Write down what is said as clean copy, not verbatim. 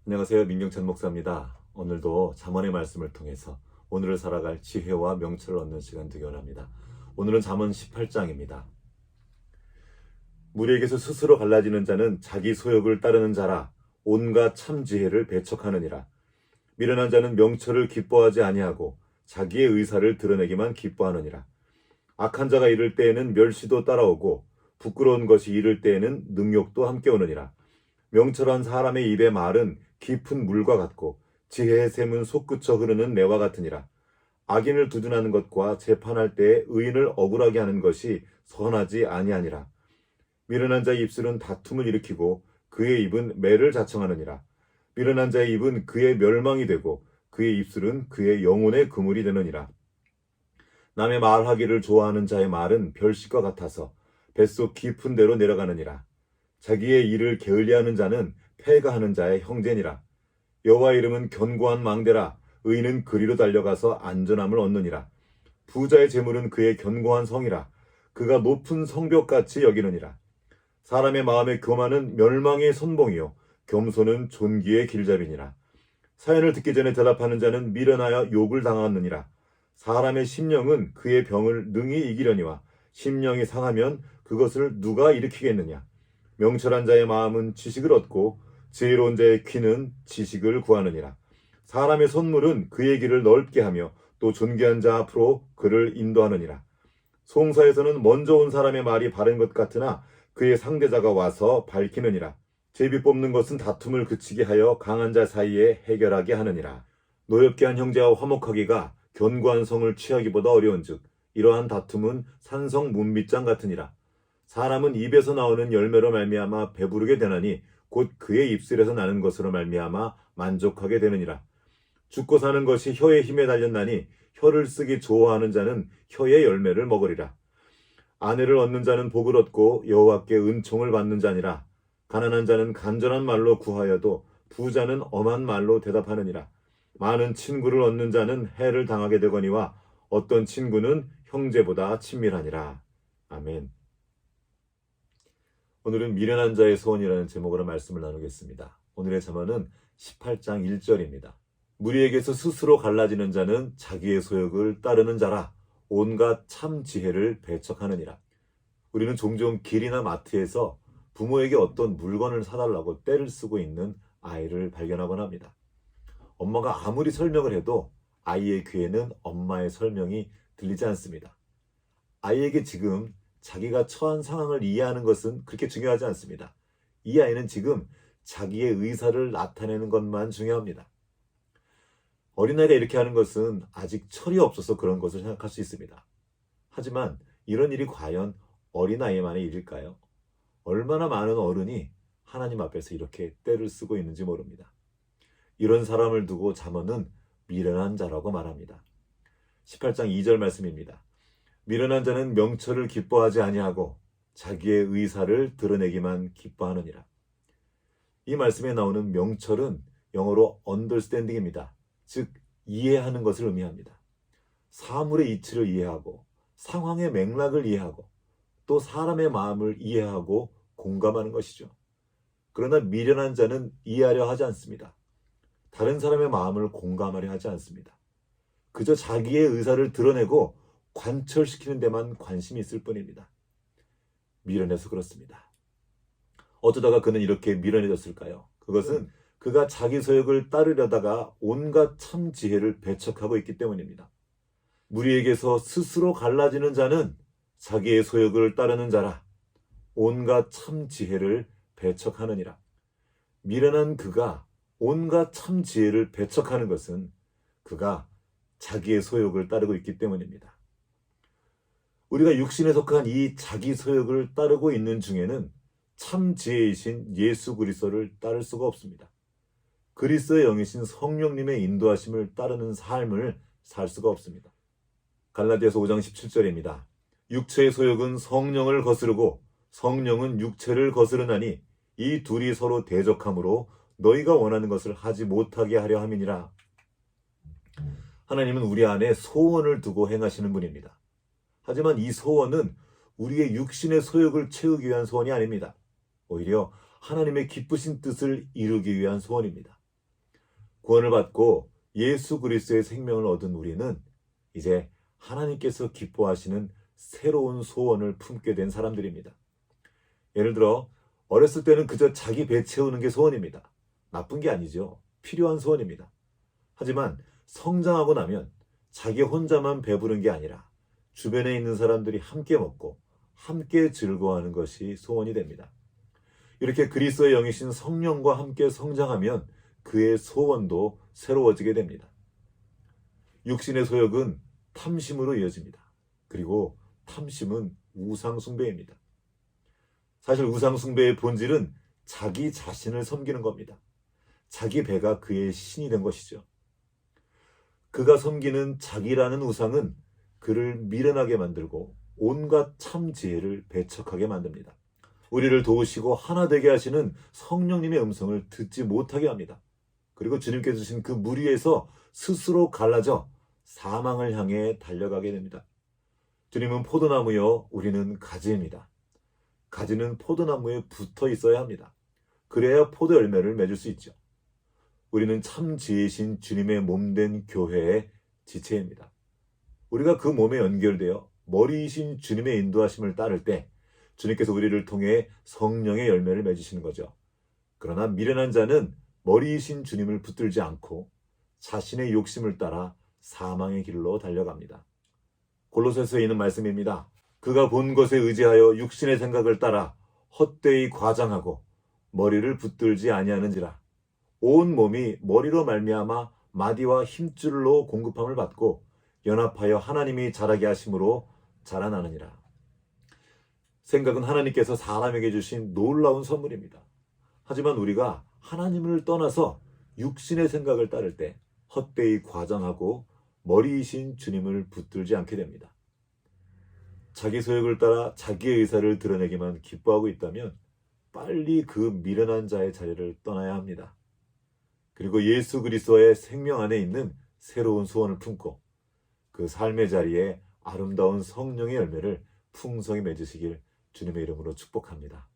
안녕하세요. 민경찬 목사입니다. 오늘도 잠언의 말씀을 통해서 오늘을 살아갈 지혜와 명철을 얻는 시간 되기 원합니다. 오늘은 잠언 18장입니다. 무리에게서 스스로 갈라지는 자는 자기 소욕을 따르는 자라. 온갖 참 지혜를 배척하느니라. 미련한 자는 명철을 기뻐하지 아니하고 자기의 의사를 드러내기만 기뻐하느니라. 악한 자가 이를 때에는 멸시도 따라오고 부끄러운 것이 이를 때에는 능욕도 함께 오느니라. 명철한 사람의 입의 말은 깊은 물과 같고 지혜의 샘은 솟구쳐 흐르는 매와 같으니라. 악인을 두둔하는 것과 재판할 때에 의인을 억울하게 하는 것이 선하지 아니하니라. 미련한 자의 입술은 다툼을 일으키고 그의 입은 매를 자청하느니라. 미련한 자의 입은 그의 멸망이 되고 그의 입술은 그의 영혼의 그물이 되느니라. 남의 말하기를 좋아하는 자의 말은 별식과 같아서 뱃속 깊은 데로 내려가느니라. 자기의 일을 게을리하는 자는 패가하는 자의 형제니라. 여호와 이름은 견고한 망대라. 의인은 그리로 달려가서 안전함을 얻느니라. 부자의 재물은 그의 견고한 성이라. 그가 높은 성벽같이 여기느니라. 사람의 마음의 교만은 멸망의 선봉이요 겸손은 존귀의 길잡이니라. 사연을 듣기 전에 대답하는 자는 미련하여 욕을 당하느니라. 사람의 심령은 그의 병을 능히 이기려니와 심령이 상하면 그것을 누가 일으키겠느냐. 명철한 자의 마음은 지식을 얻고 지혜로운 자의 귀는 지식을 구하느니라. 사람의 선물은 그의 길을 넓게 하며 또 존귀한 자 앞으로 그를 인도하느니라. 송사에서는 먼저 온 사람의 말이 바른 것 같으나 그의 상대자가 와서 밝히느니라. 제비 뽑는 것은 다툼을 그치게 하여 강한 자 사이에 해결하게 하느니라. 노엽게 한 형제와 화목하기가 견고한 성을 취하기보다 어려운즉 이러한 다툼은 산성 문빗장 같으니라. 사람은 입에서 나오는 열매로 말미암아 배부르게 되나니 곧 그의 입술에서 나는 것으로 말미암아 만족하게 되느니라. 죽고 사는 것이 혀의 힘에 달렸나니 혀를 쓰기 좋아하는 자는 혀의 열매를 먹으리라. 아내를 얻는 자는 복을 얻고 여호와께 은총을 받는 자니라. 가난한 자는 간절한 말로 구하여도 부자는 엄한 말로 대답하느니라. 많은 친구를 얻는 자는 해를 당하게 되거니와 어떤 친구는 형제보다 친밀하니라. 아멘. 오늘은 미련한 자의 소원이라는 제목으로 말씀을 나누겠습니다. 오늘의 잠언은 18장 1절입니다. 무리에게서 스스로 갈라지는 자는 자기의 소욕을 따르는 자라. 온갖 참 지혜를 배척하느니라. 우리는 종종 길이나 마트에서 부모에게 어떤 물건을 사달라고 떼를 쓰고 있는 아이를 발견하곤 합니다. 엄마가 아무리 설명을 해도 아이의 귀에는 엄마의 설명이 들리지 않습니다. 아이에게 지금 자기가 처한 상황을 이해하는 것은 그렇게 중요하지 않습니다. 이 아이는 지금 자기의 의사를 나타내는 것만 중요합니다. 어린아이가 이렇게 하는 것은 아직 철이 없어서 그런 것을 생각할 수 있습니다. 하지만 이런 일이 과연 어린아이만의 일일까요? 얼마나 많은 어른이 하나님 앞에서 이렇게 떼를 쓰고 있는지 모릅니다. 이런 사람을 두고 잠언은 미련한 자라고 말합니다. 18장 2절 말씀입니다. 미련한 자는 명철을 기뻐하지 아니하고 자기의 의사를 드러내기만 기뻐하느니라. 이 말씀에 나오는 명철은 영어로 understanding입니다. 즉 이해하는 것을 의미합니다. 사물의 이치를 이해하고 상황의 맥락을 이해하고 또 사람의 마음을 이해하고 공감하는 것이죠. 그러나 미련한 자는 이해하려 하지 않습니다. 다른 사람의 마음을 공감하려 하지 않습니다. 그저 자기의 의사를 드러내고 관철시키는 데만 관심이 있을 뿐입니다. 미련해서 그렇습니다. 어쩌다가 그는 이렇게 미련해졌을까요? 그것은 그가 자기 소욕을 따르려다가 온갖 참 지혜를 배척하고 있기 때문입니다. 무리에게서 스스로 갈라지는 자는 자기의 소욕을 따르는 자라. 온갖 참 지혜를 배척하느니라. 미련한 그가 온갖 참 지혜를 배척하는 것은 그가 자기의 소욕을 따르고 있기 때문입니다. 우리가 육신에 속한 이 자기 소욕을 따르고 있는 중에는 참 지혜이신 예수 그리스도를 따를 수가 없습니다. 그리스도의 영이신 성령님의 인도하심을 따르는 삶을 살 수가 없습니다. 갈라디아서 5장 17절입니다. 육체의 소욕은 성령을 거스르고 성령은 육체를 거스르나니 이 둘이 서로 대적하므로 너희가 원하는 것을 하지 못하게 하려 함이니라. 하나님은 우리 안에 소원을 두고 행하시는 분입니다. 하지만 이 소원은 우리의 육신의 소욕을 채우기 위한 소원이 아닙니다. 오히려 하나님의 기쁘신 뜻을 이루기 위한 소원입니다. 구원을 받고 예수 그리스도의 생명을 얻은 우리는 이제 하나님께서 기뻐하시는 새로운 소원을 품게 된 사람들입니다. 예를 들어 어렸을 때는 그저 자기 배 채우는 게 소원입니다. 나쁜 게 아니죠. 필요한 소원입니다. 하지만 성장하고 나면 자기 혼자만 배부른 게 아니라 주변에 있는 사람들이 함께 먹고 함께 즐거워하는 것이 소원이 됩니다. 이렇게 그리스도의 영이신 성령과 함께 성장하면 그의 소원도 새로워지게 됩니다. 육신의 소욕은 탐심으로 이어집니다. 그리고 탐심은 우상숭배입니다. 사실 우상숭배의 본질은 자기 자신을 섬기는 겁니다. 자기 배가 그의 신이 된 것이죠. 그가 섬기는 자기라는 우상은 그를 미련하게 만들고 온갖 참 지혜를 배척하게 만듭니다. 우리를 도우시고 하나 되게 하시는 성령님의 음성을 듣지 못하게 합니다. 그리고 주님께서 주신 그 물 위에서 스스로 갈라져 사망을 향해 달려가게 됩니다. 주님은 포도나무요, 우리는 가지입니다. 가지는 포도나무에 붙어 있어야 합니다. 그래야 포도 열매를 맺을 수 있죠. 우리는 참 지혜이신 주님의 몸된 교회의 지체입니다. 우리가 그 몸에 연결되어 머리이신 주님의 인도하심을 따를 때 주님께서 우리를 통해 성령의 열매를 맺으시는 거죠. 그러나 미련한 자는 머리이신 주님을 붙들지 않고 자신의 욕심을 따라 사망의 길로 달려갑니다. 골로새서에 있는 말씀입니다. 그가 본 것에 의지하여 육신의 생각을 따라 헛되이 과장하고 머리를 붙들지 아니하는지라. 온 몸이 머리로 말미암아 마디와 힘줄로 공급함을 받고 연합하여 하나님이 자라게 하심으로 자라나느니라. 생각은 하나님께서 사람에게 주신 놀라운 선물입니다. 하지만 우리가 하나님을 떠나서 육신의 생각을 따를 때 헛되이 과장하고 머리이신 주님을 붙들지 않게 됩니다. 자기 소욕을 따라 자기의 의사를 드러내기만 기뻐하고 있다면 빨리 그 미련한 자의 자리를 떠나야 합니다. 그리고 예수 그리스도의 생명 안에 있는 새로운 소원을 품고 그 삶의 자리에 아름다운 성령의 열매를 풍성히 맺으시길 주님의 이름으로 축복합니다.